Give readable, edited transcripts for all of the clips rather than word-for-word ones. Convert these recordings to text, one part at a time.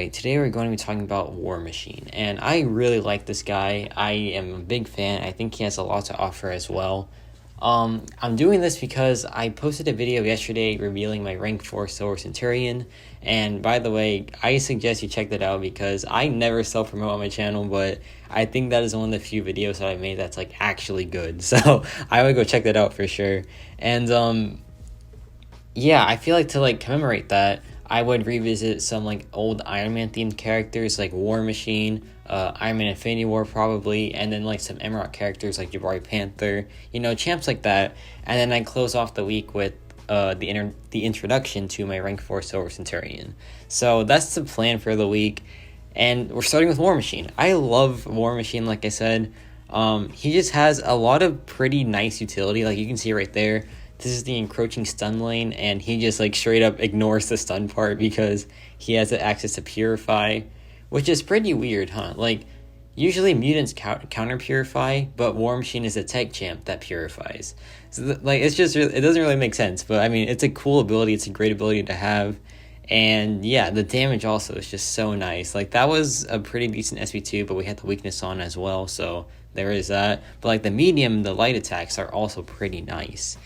Alright, today we're going to be talking about War Machine, and I really like this guy. I am a big fan. I think he has a lot to offer as well. I'm doing this because I posted a video yesterday revealing my rank 4 Silver Centurion, and by the way, I suggest you check that out because I never self-promote on my channel, but I think that is one of the few videos that I made that's like actually good, so I would go check that out for sure. And yeah, I feel like to like commemorate that, I would revisit some like old Iron Man themed characters like War Machine, Iron Man Infinity War probably, and then like some Emerald characters like Jabari Panther, champs like that. And then I close off the week with the introduction to my rank 4 Silver Centurion. So that's the plan for the week, and we're starting with War Machine. I love War Machine, like I said. He just has a lot of pretty nice utility, like you can see right there. This is the encroaching stun lane, and he just like straight up ignores the stun part because he has access to Purify, which is pretty weird, huh? Like, usually mutants counter Purify, but War Machine is a tech champ that purifies. So it's just it doesn't really make sense, but I mean, it's a cool ability, it's a great ability to have. And yeah, the damage also is just so nice. Like, that was a pretty decent SP2, but we had the weakness on as well, so there is that. But like the medium, the light attacks are also pretty nice.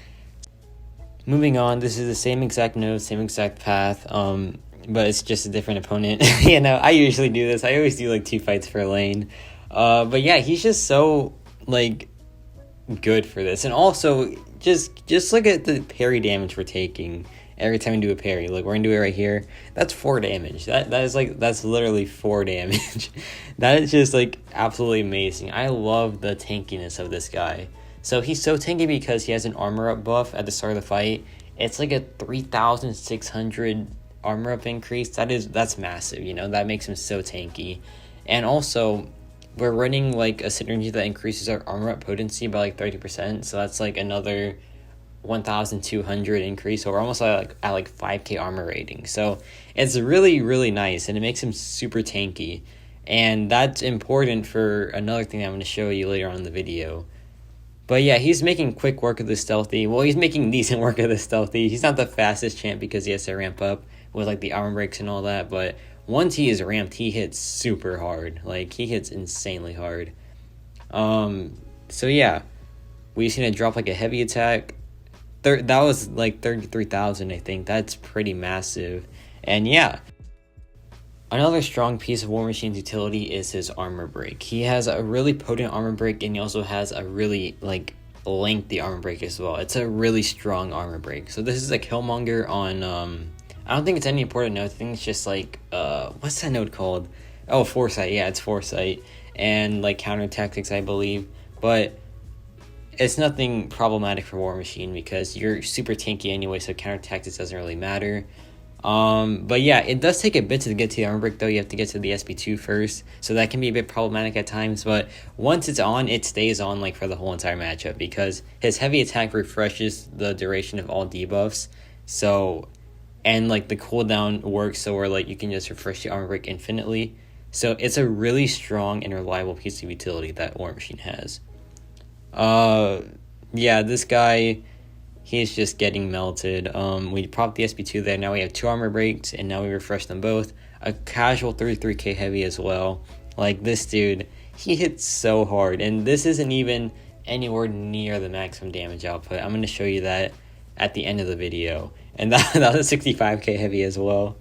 Moving on, this is the same exact node, same exact path, but it's just a different opponent. I usually do this. I always do like 2 fights per lane. But yeah, he's just so like good for this. And also, just look at the parry damage we're taking every time we do a parry. Look, we're gonna do it right here. That's 4 damage. That's literally 4 damage. That is just like absolutely amazing. I love the tankiness of this guy. So he's so tanky because he has an armor up buff at the start of the fight. It's like a 3,600 armor up increase. That's massive, that makes him so tanky. And also, we're running like a synergy that increases our armor up potency by like 30%, so that's like another 1,200 increase, so we're almost at 5k armor rating. So it's really, really nice, and it makes him super tanky. And that's important for another thing that I'm going to show you later on in the video. But yeah, he's making quick work of the stealthy. Well, he's making decent work of the stealthy. He's not the fastest champ because he has to ramp up with like the armor breaks and all that. But once he is ramped, he hits super hard. Like, he hits insanely hard. So yeah, we just need to drop like a heavy attack. That was like 33,000, I think. That's pretty massive. And yeah. Another strong piece of War Machine's utility is his armor break. He has a really potent armor break, and he also has a really lengthy armor break as well. It's a really strong armor break. So this is a Killmonger on I don't think it's any important node. I think it's just like what's that node called? Oh, Foresight. Yeah, it's Foresight. And like counter tactics, I believe. But it's nothing problematic for War Machine because you're super tanky anyway, so counter tactics doesn't really matter. But yeah, it does take a bit to get to the armor break though. You have to get to the SP2 first, so that can be a bit problematic at times, but once it's on, it stays on like for the whole entire matchup because his heavy attack refreshes the duration of all debuffs. So, and like the cooldown works so where like you can just refresh the armor break infinitely. So it's a really strong and reliable piece of utility that War Machine has. Yeah, this guy, he's just getting melted. We popped the SP2 there. Now we have 2 armor breaks, and now we refresh them both. A casual 33k heavy as well. Like, this dude, he hits so hard. And this isn't even anywhere near the maximum damage output. I'm going to show you that at the end of the video. And that was a 65k heavy as well.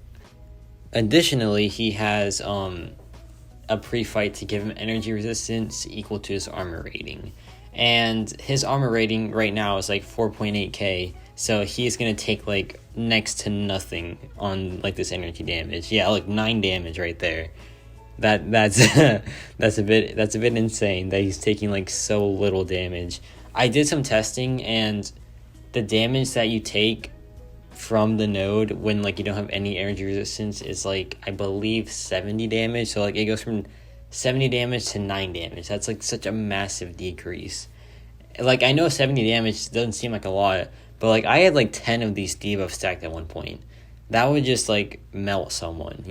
Additionally, he has a pre-fight to give him energy resistance equal to his armor rating. And his armor rating right now is like 4.8k, so he's gonna take like next to nothing on like this energy damage. Yeah, like 9 damage right there. That's that's a bit insane that he's taking like so little damage. I did some testing, and the damage that you take from the node when like you don't have any energy resistance is like, I believe, 70 damage. So like it goes from 70 damage to 9 damage. That's like such a massive decrease. Like, I know 70 damage doesn't seem like a lot, but like I had like 10 of these debuffs stacked at one point. That would just like melt someone,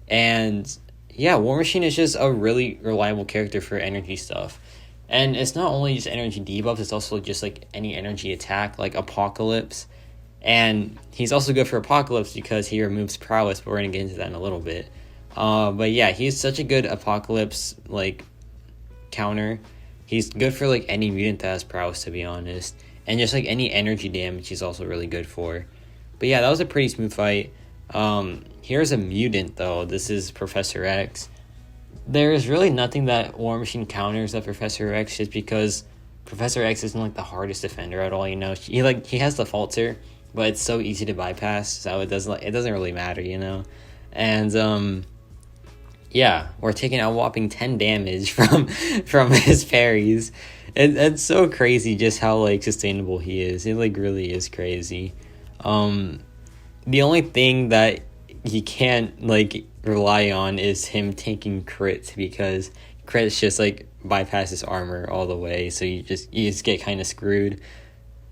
And yeah, War Machine is just a really reliable character for energy stuff. And it's not only just energy debuffs, it's also just like any energy attack, like Apocalypse And he's also good for Apocalypse because he removes prowess, but we're going to get into that in a little bit. But yeah, he's such a good Apocalypse, like, counter. He's good for, like, any mutant that has prowess, to be honest. And just, like, any energy damage he's also really good for. But yeah, that was a pretty smooth fight. Here's a mutant, though. This is Professor X. There's really nothing that War Machine counters at Professor X, just because Professor X isn't, like, the hardest defender at all, you know? He has the Falter, but it's so easy to bypass, so it doesn't really matter, you know? And, yeah, we're taking a whopping 10 damage from his parries. It's so crazy just how, like, sustainable he is. It, like, really is crazy. The only thing that he can't, like, rely on is him taking crits, because crits just, like, bypass his armor all the way, so you just get kind of screwed,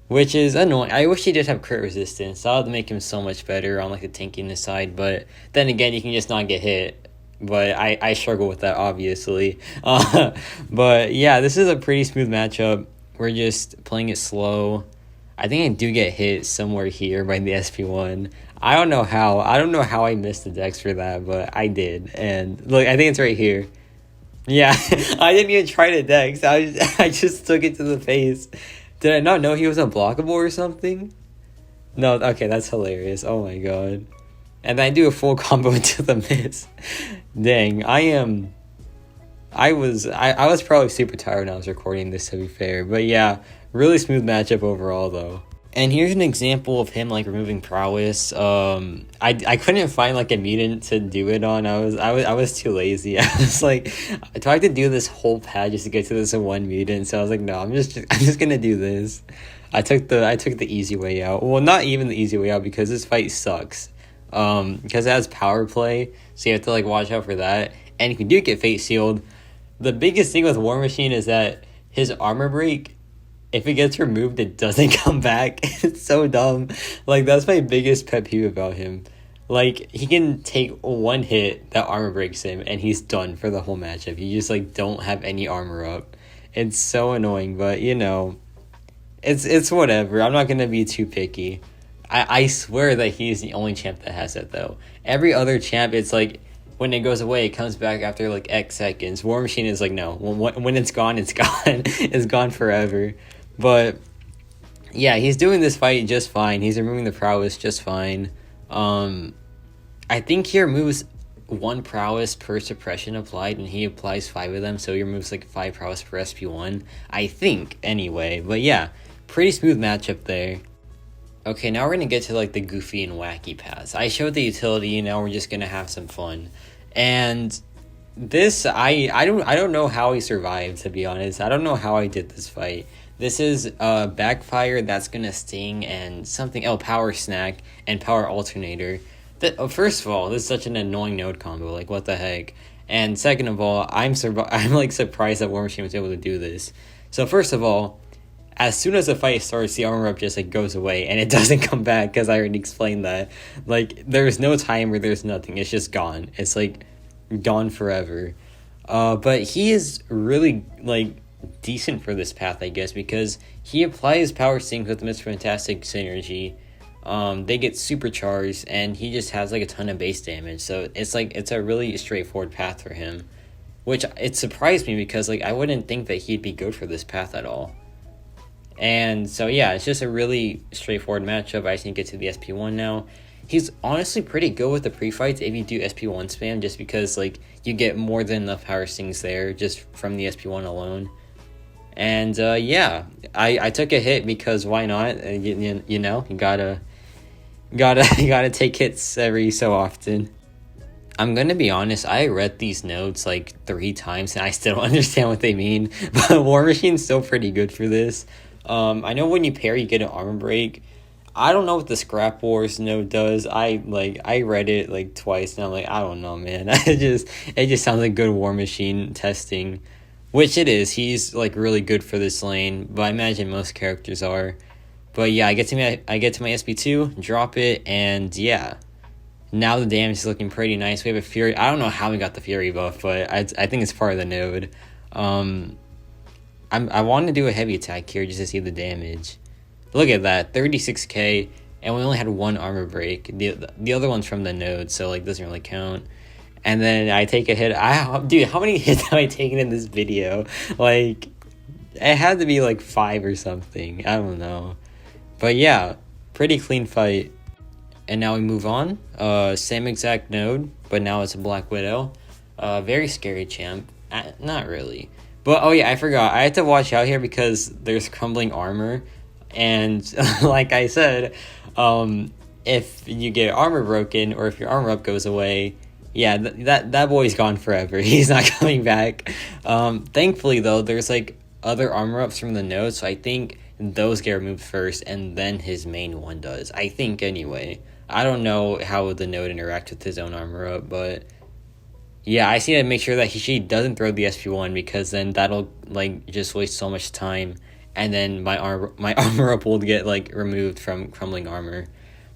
which is annoying. I wish he did have crit resistance. That would make him so much better on, like, the tankiness side, but then again, you can just not get hit. But I struggle with that, obviously. But yeah, this is a pretty smooth matchup. We're just playing it slow. I think I do get hit somewhere here by the SP1. I don't know how. I don't know how I missed the dex for that, but I did. And look, I think it's right here. Yeah, I didn't even try to dex. I just took it to the face. Did I not know he was unblockable or something? No, okay, that's hilarious. Oh my god. And then I do a full combo into the miss. Dang, I was probably super tired when I was recording this, to be fair. But yeah, really smooth matchup overall, though. And here's an example of him, like, removing prowess. I couldn't find, like, a mutant to do it on. I was too lazy. I was like, do I have to do this whole pad just to get to this one mutant? So I was like, no, I'm just gonna do this. I took the easy way out. Well, not even the easy way out, because this fight sucks. Because it has power play, so you have to, like, watch out for that. And if you do get Fate Sealed, the biggest thing with War Machine is that his armor break, if it gets removed, it doesn't come back. It's so dumb. Like, that's my biggest pet peeve about him. Like, he can take one hit that armor breaks him, and he's done for the whole matchup. You just, like, don't have any armor up. It's so annoying, but, you know, it's whatever. I'm not gonna be too picky. I swear that he's the only champ that has it, though. Every other champ, it's like, when it goes away, it comes back after, like, X seconds. War Machine is like, no. When it's gone, it's gone. It's gone forever. But, yeah, he's doing this fight just fine. He's removing the prowess just fine. I think he removes 1 prowess per suppression applied, and he applies 5 of them, so he removes, like, 5 prowess per SP1. I think, anyway. But, yeah, pretty smooth matchup there. Okay, now we're gonna get to, like, the goofy and wacky paths. I showed the utility, now we're just gonna have some fun. And this, I don't know how he survived, to be honest. I don't know how I did this fight. This is backfire that's gonna sting, and something power snack and power alternator. First of all, this is such an annoying node combo. Like, what the heck? And second of all, I'm like surprised that War Machine was able to do this. So first of all, as soon as the fight starts, the armor up just, like, goes away, and it doesn't come back, because I already explained that. Like, there's no timer, there's nothing, it's just gone. It's, like, gone forever. But he is really, like, decent for this path, I guess, because he applies power stings with Mr. Fantastic synergy. They get supercharged, and he just has, like, a ton of base damage, so it's, like, it's a really straightforward path for him, which it surprised me, because, like, I wouldn't think that he'd be good for this path at all. And so, yeah, it's just a really straightforward matchup. I just need to get to the SP1 now. He's honestly pretty good with the pre-fights if you do SP1 spam, just because, like, you get more than enough power stings there just from the SP1 alone. And, yeah, I took a hit because why not? You know, you gotta take hits every so often. I'm gonna be honest, I read these notes, like, 3 times, and I still don't understand what they mean. But War Machine's still pretty good for this. I know when you pair, you get an armor break. I don't know what the Scrap Wars node does. I read it, like, twice, and I'm like, I don't know, man. It just sounds like good War Machine testing, which it is. He's, like, really good for this lane, but I imagine most characters are. But yeah, I get to my SP2, drop it, and yeah, now the damage is looking pretty nice. We have a Fury. I don't know how we got the Fury buff, but I think it's part of the node. I want to do a heavy attack here just to see the damage. Look at that, 36k. and we only had one armor break. The other one's from the node, so like doesn't really count. And then I take a hit. Dude, how many hits have I taken in this video? Like, it had to be like 5 or something. I don't know. But yeah, pretty clean fight. And now we move on. Same exact node, but now it's a Black Widow. Very scary champ. Not really. But oh yeah, I forgot. I had to watch out here because there's crumbling armor. And like I said, if you get armor broken or if your armor up goes away, yeah, that boy's gone forever. He's not coming back. Thankfully though, there's like other armor ups from the node, so I think those get removed first and then his main one does. I think anyway. I don't know how the node interacts with his own armor up, but yeah, I just need to make sure that she doesn't throw the SP1 because then that'll like just waste so much time, and then my armor up will get like removed from crumbling armor.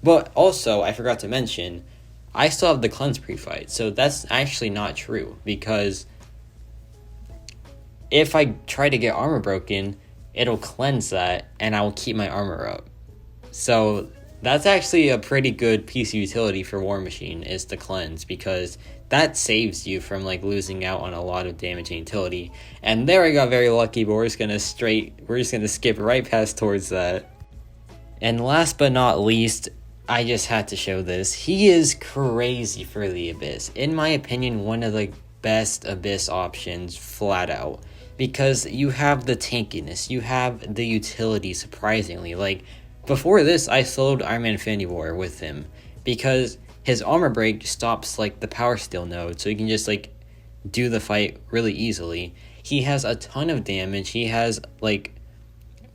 But also, I forgot to mention, I still have the cleanse pre-fight, so that's actually not true because if I try to get armor broken, it'll cleanse that and I will keep my armor up. So that's actually a pretty good piece of utility for War Machine, is the cleanse, because that saves you from like losing out on a lot of damage and utility. And there I got very lucky, but we're just gonna skip right past towards that. And last but not least, I just had to show this. He is crazy for the Abyss. In my opinion, one of the best Abyss options, flat out. Because you have the tankiness, you have the utility, surprisingly. Like, before this, I soloed Iron Man Infinity War with him, because his armor break stops, like, the power steal node, so you can just, like, do the fight really easily. He has a ton of damage, he has, like,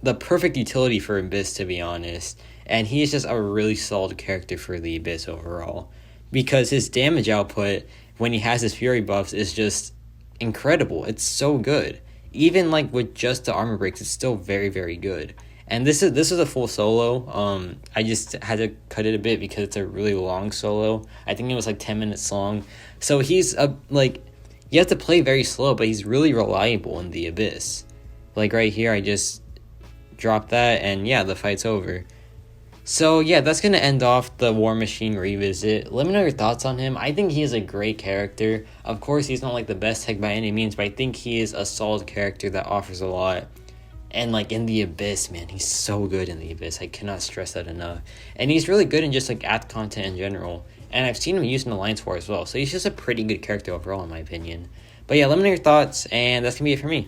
the perfect utility for Abyss, to be honest, and he's just a really solid character for the Abyss overall, because his damage output, when he has his Fury buffs, is just incredible. It's so good. Even, like, with just the armor breaks, it's still very, very good. And this is a full solo. I just had to cut it a bit because it's a really long solo. I think it was like 10 minutes long. So he's like, you have to play very slow, but he's really reliable in the Abyss. Like right here, I just dropped that, and yeah, the fight's over. So yeah, that's gonna end off the War Machine revisit. Let me know your thoughts on him. I think he is a great character. Of course, he's not like the best tech by any means, but I think he is a solid character that offers a lot. And like in the Abyss, man, he's so good in the Abyss. I cannot stress that enough. And he's really good in just like add content in general. And I've seen him used in Alliance War as well. So he's just a pretty good character overall, in my opinion. But yeah, let me know your thoughts, and that's gonna be it for me.